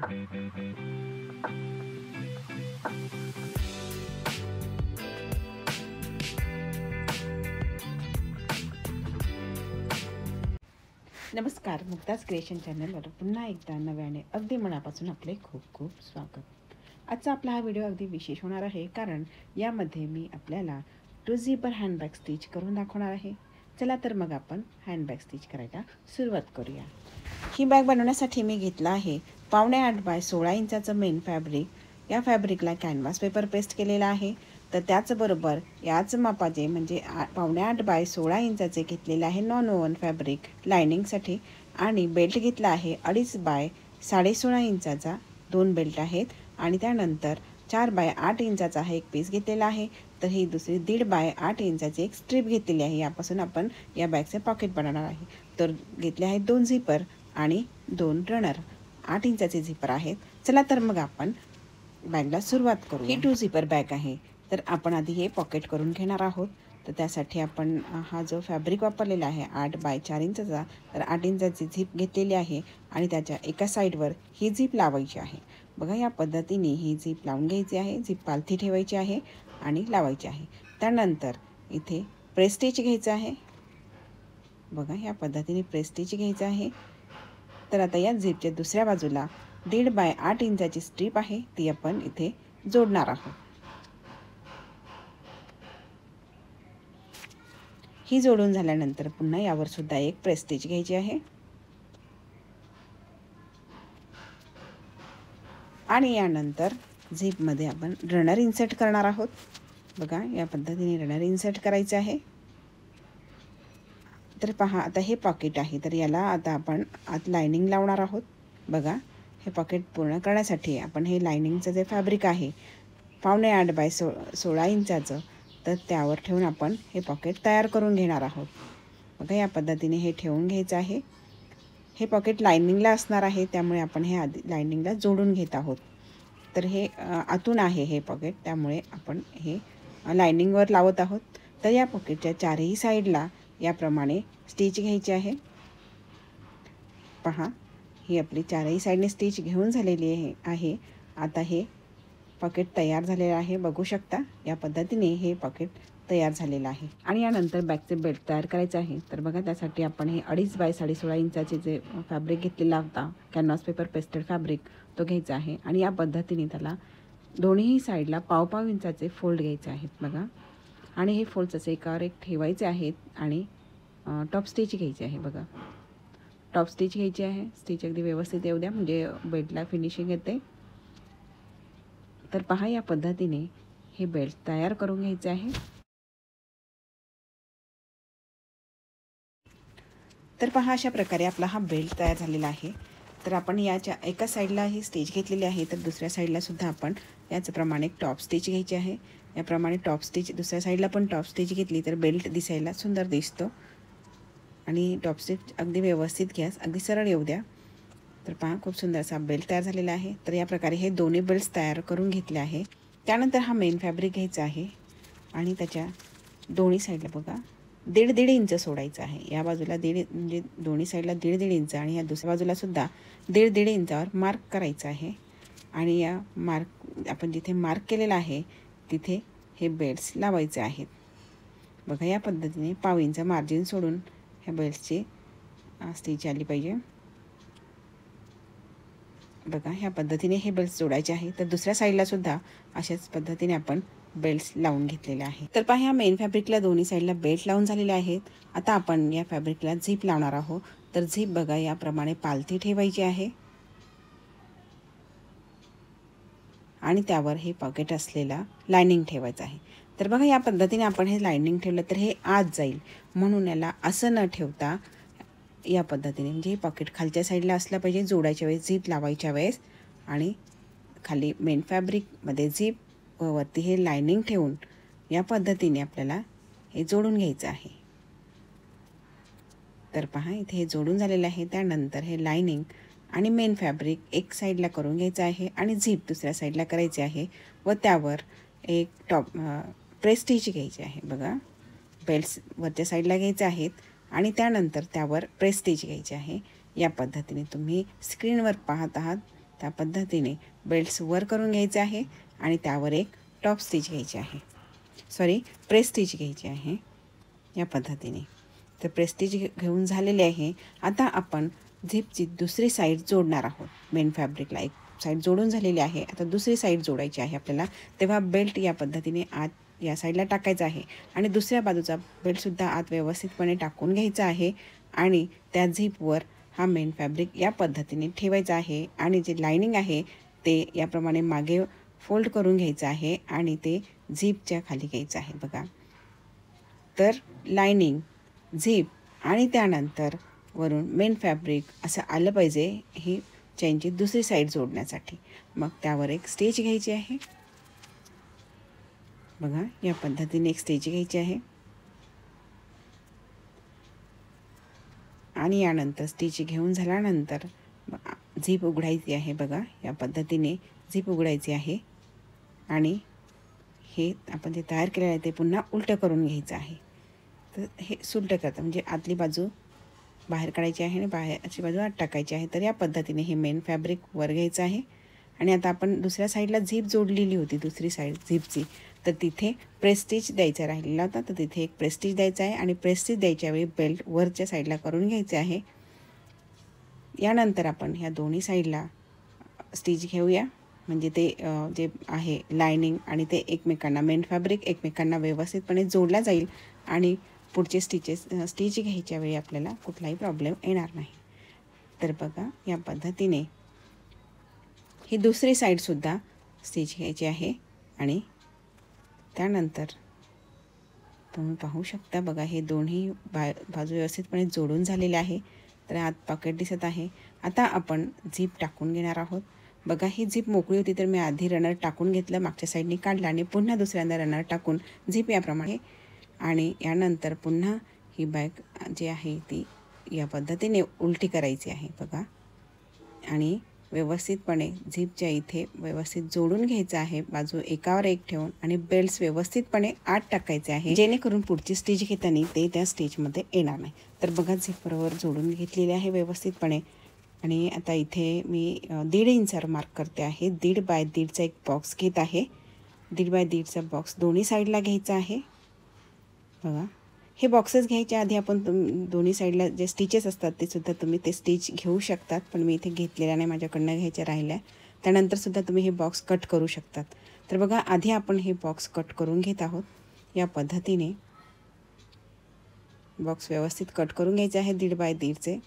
नमस्कार, मुक्ताज क्रिएशन चॅनलवर पुन्हा एकदा नव्याने अगदी मनापासून आपले खूप खूप स्वागत. आजचा आपला हा व्हिडिओ अगदी विशेष होणार आहे, कारण यामध्ये मी आपल्याला 2 झिपर हँडबॅग स्टिच करून दाखवणार आहे. चला तर मग आपण हँडबॅग स्टिच करायला सुरुवात करूया. ही बॅग बनवण्यासाठी मी घेतला आहे 5.5 बाय 16 इंचाचं मेन फॅब्रिक. या फॅब्रिकला कॅनव्हास पेपर पेस्ट केलेला आहे. तर त्याचबरोबर याच मापाचे म्हणजे 5.5 बाय 16 इंचाचे घेतलेले आहे नॉन ओव्हन फॅब्रिक लायनिंगसाठी. आणि बेल्ट घेतला आहे 2.5 बाय 16.5 इंचाचा 2 बेल्ट आहेत. आणि त्यानंतर 4 बाय 8 इंचाचा हा एक पीस घेतलेला आहे. तर ही दुसरी 1.5 बाय 8 इंचाची एक स्ट्रीप घेतलेली आहे. यापासून आपण या बॅगचे पॉकेट बनवणार आहे. तर घेतले आहेत 2 झिपर आणि 2 रनर. 8 इंचाचे झिपर आहेत. चला तर मग आपण बॅगला सुरुवात करू. ही 2 झिपर बॅग आहे. तर आपण आधी हे पॉकेट करून घेणार आहोत. तर त्यासाठी आपण हा जो फॅब्रिक वापरलेला आहे 8 बाय 4 इंचाचा, तर 8 इंचाची झिप घेतलेली आहे आणि त्याच्या एका साईडवर ही झिप लावायची आहे. बघा, या पद्धतीने ही झिप लावून घ्यायची आहे. झिप पालथी ठेवायची आहे आणि लावायची आहे. त्यानंतर इथे प्रेस स्टिच घ्यायचं आहे. बघा, या पद्धतीने प्रेस स्टिच घ्यायचं आहे. तर आता या झिपच्या दुसऱ्या बाजूला 1.5 बाय 8 इंचाची स्ट्रीप आहे, ती आपण इथे जोडणार आहोत. ही जोडून झाल्यानंतर पुन्हा यावर सुद्धा एक प्रेस स्टिच घ्यायची आहे आणि यानंतर झिपमध्ये आपण रनर इन्सर्ट करणार आहोत. बघा, या पद्धतीने रनर इन्सर्ट करायचं आहे. तर पहा, आता हे पॉकेट आहे, तर याला आता आपण आत लायनिंग लावणार आहोत. बघा, हे पॉकेट पूर्ण करण्यासाठी आपण हे लायनिंगचं जे फॅब्रिक आहे 5.5 बाय 16 इंचाचं, तर त्यावर ठेवून आपण हे पॉकेट तयार करून घेणार आहोत. बघा, या पद्धतीने हे ठेवून घ्यायचं आहे. हे पॉकेट लायनिंगला असणार आहे, त्यामुळे आपण हे आधी लायनिंगला जोडून घेत आहोत. तर हे आतून आहे हे पॉकेट, त्यामुळे आपण हे लायनिंगवर लावत आहोत. तर या पॉकेटच्या चारही साईडला याप्रमाणे स्टिच घ्यायची आहे. पहा, ही आपली चारही साईडने स्टिच घेऊन झालेली आहे. आता हे पॉकेट तयार झालेलं आहे. बघू शकता, या पद्धतीने हे पॉकेट तयार झालेलं आहे. आणि यानंतर बॅगचे बेल्ट तयार करायचे आहे. तर बघा, त्यासाठी आपण हे 2.5 बाय 16.5 इंचाचे जे फॅब्रिक घेतलेला होता कॅनव्हास पेपर पेस्टेड फॅब्रिक, तो घ्यायचा आहे. आणि या पद्धतीने त्याला दोन्ही साईडला 1.5 इंचाचे फोल्ड घ्यायचे आहेत. बघा, आणि हे फोल्ड्स असे एकावर एक ठेवायचे आहेत आणि टॉप स्टिच घ्यायची आहे. बघा, टॉप स्टिच घ्यायची आहे. स्टिच अगदी व्यवस्थित येऊ द्या, म्हणजे बेल्टला फिनिशिंग येते. तर पहा, या पद्धतीने हे बेल्ट तयार करून घ्यायचे आहे. तर पहा, अशा प्रकारे आपला हा बेल्ट तयार झालेला आहे. तर आपण याच्या एका साईडला ही स्टिच घेतलेली आहे, तर दुसऱ्या साईडला सुद्धा आपण याचप्रमाणे टॉप स्टिच घ्यायची आहे. याप्रमाणे टॉप स्टिच दुसऱ्या साईडला पण टॉप स्टिच घेतली तर बेल्ट दिसायला सुंदर दिसतो. आणि टॉप स्टिच अगदी व्यवस्थित घ्या, अगदी सरळ येऊ द्या. तर पहा, खूप सुंदर असा बेल्ट तयार झालेला आहे. तर या प्रकारे हे दोन्ही बेल्ट्स तयार करून घेतले आहे. त्यानंतर हा मेन फॅब्रिक घ्यायचा आहे आणि त्याच्या दोन्ही साईडला बघा 1.5 इंच सोडायचं आहे. या बाजूला 1.5 म्हणजे दोन्ही साईडला 1.5 इंच आणि या दुसऱ्या बाजूला सुद्धा 1.5 इंचावर मार्क करायचं आहे. आणि या आपण जिथे मार्क केलेला आहे तिथे हे बेल्ट्स लावायचे आहेत. बघा, या पद्धतीने 1/2 इंच मार्जिन सोडून ह्या बेल्ट्सची स्टिच आली पाहिजे. बघा, ह्या पद्धतीने हे बेल्ट्स जोडायचे आहे. तर दुसऱ्या साईडला सुद्धा अशाच पद्धतीने आपण बेल्ट्स लावून घेतलेले आहे. तर पहा, ह्या मेन फॅब्रिकला दोन्ही साईडला बेल्ट लावून झालेले आहेत. आता आपण या फॅब्रिकला झिप लावणार आहोत. तर झिप बघा, याप्रमाणे पालथी ठेवायची आहे आणि त्यावर हे पॉकेट असलेला लायनिंग ठेवायचं आहे. तर बघा, या पद्धतीने आपण हे लायनिंग ठेवलं तर हे आत जाईल, म्हणून याला असं न ठेवता या पद्धतीने, म्हणजे हे पॉकेट खालच्या साईडला असलं पाहिजे जोडायच्या वेळेस, झिप लावायच्या वेळेस. आणि खाली मेन फॅब्रिकमध्ये झिप व वरती हे लायनिंग ठेवून या पद्धतीने आपल्याला हे जोडून घ्यायचं आहे. तर पहा, इथे हे जोडून झालेलं आहे. त्यानंतर हे लायनिंग आणि मेन फॅब्रिक एक साईडला करून घ्यायचं आहे आणि झिप दुसऱ्या साईडला करायची आहे व त्यावर एक प्रेस स्टिच घ्यायची आहे. बघा, बेल्ट्स वरच्या साईडला घ्यायचे आहेत आणि त्यानंतर त्यावर प्रेस स्टिच घ्यायची आहे. या पद्धतीने तुम्ही स्क्रीनवर पाहत आहात त्या पद्धतीने बेल्ट्स वर करून घ्यायचे आहे आणि त्यावर एक टॉप स्टिच घ्यायची आहे, प्रेस स्टिच घ्यायची आहे या पद्धतीने. तर प्रेस स्टिच घेऊन झालेले आहे. आता आपण झिपची दुसरी साईड जोडणार आहोत. मेन फॅब्रिकला एक साईड जोडून झालेली आहे, आता दुसरी साईड जोडायची आहे आपल्याला. तेव्हा बेल्ट या पद्धतीने आत या साईडला टाकायचा आहे आणि दुसऱ्या बाजूचा बेल्टसुद्धा आत व्यवस्थितपणे टाकून घ्यायचा आहे आणि त्या झिपवर हा मेन फॅब्रिक या पद्धतीने ठेवायचा आहे आणि जे लायनिंग आहे ते याप्रमाणे मागे फोल्ड करून घ्यायचं आहे आणि ते झिपच्या खाली घ्यायचं आहे बघा. तर लायनिंग, झिप आणि त्यानंतर वरून मेन फॅब्रिक असं आलं पाहिजे ही चेनची दुसरी साईड जोडण्यासाठी. मग त्यावर एक स्टिच घ्यायची आहे बघा, या पद्धतीने एक स्टिच घ्यायची आहे आणि यानंतर स्टिच घेऊन झाल्यानंतर झिप उघडायची आहे बघा. या पद्धतीने झिप उघडायची आहे आणि हे आपण जे तयार केलेलं आहे ते पुन्हा उलटं करून घ्यायचं आहे. तर हे सुलटं करतं म्हणजे आतली बाजू बाहेर काढायची आहे आणि बाहेरची बाजू आत टाकायची आहे. तर या पद्धतीने हे मेन फॅब्रिक वर घ्यायचं आहे आणि आता आपण दुसऱ्या साईडला झिप जोडलेली होती, दुसरी साईड झिपची, तर तिथे प्रेस स्टिच द्यायचा राहिलेला होता. तर तिथे एक प्रेस स्टिच द्यायचा आहे आणि प्रेस स्टिच द्यायच्या वेळी बेल्ट वरच्या साईडला करून घ्यायचे आहे. यानंतर आपण ह्या दोन्ही साईडला स्टिच घेऊया म्हणजे ते जे आहे लायनिंग आणि ते एकमेकांना मेन फॅब्रिक एकमेकांना व्यवस्थितपणे जोडला जाईल आणि पुढचे स्टिच घ्यायच्या वेळी आपल्याला कुठलाही प्रॉब्लेम येणार नाही. तर बघा या पद्धतीने ही दुसरी साईडसुद्धा स्टिच घ्यायची आहे आणि त्यानंतर तुम्ही पाहू शकता बघा हे दोन्ही बाजू व्यवस्थितपणे जोडून झालेले आहे. तर आत पॉकेट दिसत आहे. आता आपण झिप टाकून घेणार आहोत. बघा ही झिप मोकळी होती तर मी आधी रनर टाकून घेतलं, मागच्या साईडने काढलं आणि पुन्हा दुसऱ्यांदा रनर टाकून झिप याप्रमाणे आणि यानंतर पुन्हा ही बॅग जी आहे ती या पद्धतीने उलटी करायची आहे बघा आणि व्यवस्थितपणे झिपच्या इथे व्यवस्थित जोडून घ्यायचं आहे, बाजू एकावर एक ठेवून आणि बेल्ट्स व्यवस्थितपणे आत टाकायचे आहे जेणेकरून पुढची स्टिच घेताना ते त्या स्टिचमध्ये येणार नाही. तर बघा झिप बरोबर जोडून घेतलेले आहे व्यवस्थितपणे आणि आता इथे मी 1.5 इंचावर मार्क करते आहे. 1.5 बाय 1.5चा एक बॉक्स घेत आहे. 1.5 बाय 1.5चा बॉक्स दोन्ही साईडला घ्यायचा आहे बघा. हे बॉक्सेस घ्यायच्या आधी आपण दोन्ही साईडला जे स्टिचेस असतात ते सुद्धा तुम्ही ते स्टिच घेऊ शकतात, पण मी इथे घेतलेल्या नाही, माझ्याकडनं घ्यायच्या राहिल्या. त्यानंतर सुद्धा तुम्ही हे बॉक्स कट करू शकतात. तर बघा आधी आपण हे बॉक्स कट करून घेत आहोत. या पद्धतीने बॉक्स व्यवस्थित कट करून घ्यायचे आहे 1.5 बाय 1.5चे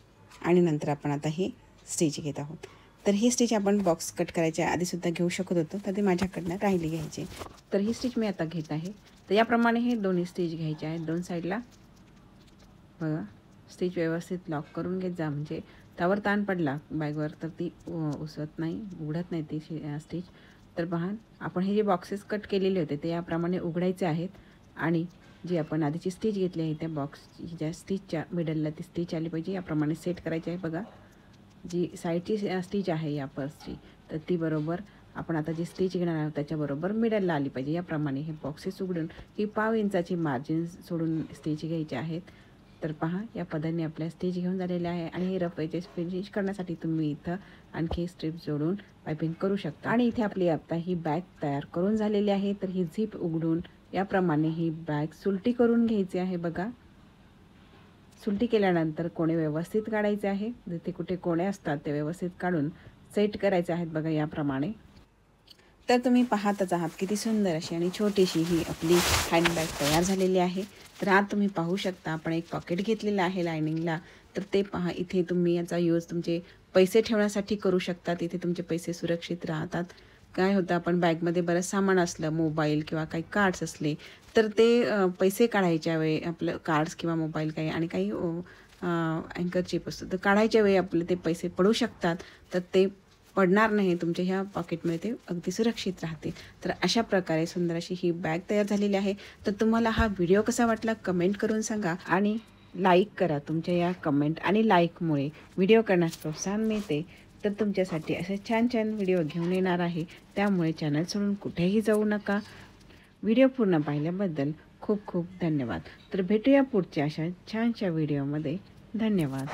आणि नंतर आपण आता ही स्टिच घेत आहोत. तर ही स्टिच आपण बॉक्स कट करायच्या आधीसुद्धा घेऊ शकत होतो, तर ते माझ्याकडनं राहिली घ्यायची. तर ही स्टिच मी आता घेत आहे. तर याप्रमाणे हे दोन्ही स्टिच घ्यायचे आहेत दोन साईडला बघा. स्टिच व्यवस्थित लॉक करून घेत जा म्हणजे त्यावर ताण पडला बॅगवर तर ती उसवत नाही, उघडत नाही ती स्टिच. तर पहा आपण हे जे बॉक्सेस कट केलेले होते ते याप्रमाणे उघडायचे आहेत आणि जी आपण आधीची स्टिच घेतली आहे त्या बॉक्सची ज्या स्टिचच्या मिडलला ती स्टिच आली पाहिजे याप्रमाणे सेट करायची आहे बघा. जी साईडची स्टिच आहे या पर्सची तर ती बरोबर आपण आता जी स्टिच घेणार आहोत त्याच्याबरोबर मिडलला आली पाहिजे. याप्रमाणे हे बॉक्सेस उघडून ही 1/2 इंचाची मार्जिन सोडून स्टिच घ्यायची आहेत. तर पहा या पद्धतीने आपल्या स्टिच घेऊन झालेले आहे आणि हे रफ एजेस फिनिश करण्यासाठी तुम्ही इथं आणखी स्ट्रिप जोडून पायपिंग करू शकता. आणि इथे आपली आता ही बॅग तयार करून झालेली आहे. तर ही झिप उघडून याप्रमाणे ही बॅग सुलटी करून घ्यायची आहे बघा. सुलटी केल्यानंतर कोणे व्यवस्थित काढायचे आहे, जिथे कुठे कोणे असतात ते व्यवस्थित काढून सेट करायचे आहेत बघा याप्रमाणे. तर तुम्ही पाहतच आहात किती सुंदर अशी आणि छोटीशी ही आपली हँडबॅग तयार झालेली आहे. तर आत तुम्ही पाहू शकता आपण एक पॉकेट घेतलेलं आहे लायनिंगला. तर ते पहा इथे तुम्ही याचा यूज तुमचे पैसे ठेवण्यासाठी करू शकतात. इथे तुमचे पैसे सुरक्षित राहतात. काय होतं आपण बॅगमध्ये बरंच सामान असलं, मोबाईल किंवा काही कार्ड्स असले तर ते पैसे काढायच्या वेळी आपलं कार्ड्स किंवा मोबाईल काही आणि काही अँकरचिप असतं तर काढायच्या वेळी आपले ते पैसे पडू शकतात. तर ते पडणार नाही, तुमच्या ह्या पॉकेटमध्ये ते अगदी सुरक्षित राहते. तर अशा प्रकारे सुंदर अशी ही बॅग तयार झालेली आहे. तर तुम्हाला हा व्हिडिओ कसा वाटला कमेंट करून सांगा आणि लाईक करा. तुमच्या या कमेंट आणि लाईकमुळे व्हिडिओ करण्यास प्रोत्साहन मिळते. तर तुमच्यासाठी असे छान छान व्हिडिओ घेऊन येणार आहे, त्यामुळे चॅनल सोडून कुठेही जाऊ नका. व्हिडिओ पूर्ण पाहिल्याबद्दल खूप खूप धन्यवाद. तर भेटूया पुढच्या अशा छानशा व्हिडिओमध्ये. धन्यवाद.